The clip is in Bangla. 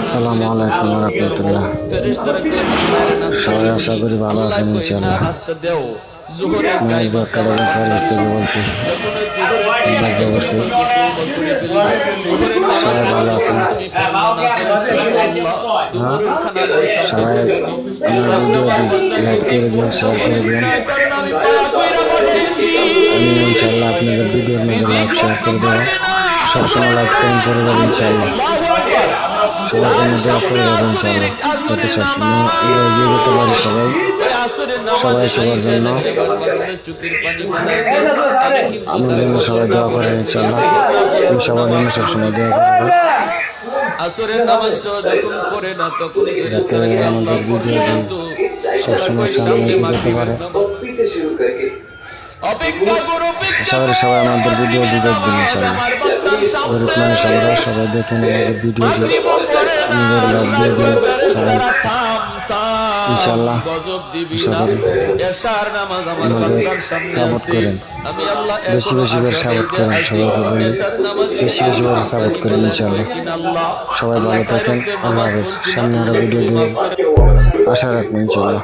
আসসালামু আলাইকুম রহমতুল্লাহ। সবাই আশা করি ভালো আছেন ইনশাআল্লাহ। মায়ের কাটাবেন সার্ভিস থেকে বলছি, বাজবা করছি। সবাই ভালো আছেন? সবাই আমার ভিডিওটি লাইক করে দিন, শেয়ার করে দিন। আমি ইনশাআল্লাহ আপনাদের ভিডিওর মধ্যে লাইক শেয়ার করে দেবো। সবসময় লাইক কমেন্ট করে দেবেন ইনশাআল্লাহ। সবার জন্য দোয়া করে যাবেন ইনশাআল্লাহ। যাতে সবসময় এগিয়ে যেতে পারি সবাই সবার জন্য, আমার জন্য সবাই দোয়া করেন ইনশাআল্লাহ। আমি সবার জন্য সবসময় দোয়া করবো যাতে আমাদের ভিডিওটি সবসময় সামনে এগিয়ে যেতে পারে। আশা করি সবাই আমাদের ভিডিওটি দেখবেন ইনশাআল্লাহ। গরিব মানুষ আমরা, সবাই দেখেন আমাদের ভিডিওটি, আমাদের লাইক দিয়ে দিন সবাই ইনশাআল্লাহ। আশা করি আমাদের সাপোর্ট করেন, বেশি বেশি করে সাপোর্ট করেন। সবাইকে বলি বেশি বেশি করে সাপোর্ট করেন ইনশাআল্লাহ। সবাই ভালো থাকেন, আল্লাহ হাফেজ। সামনে আরো ভিডিও দিয়ে আশা রাখবেন ইনশাআল্লাহ।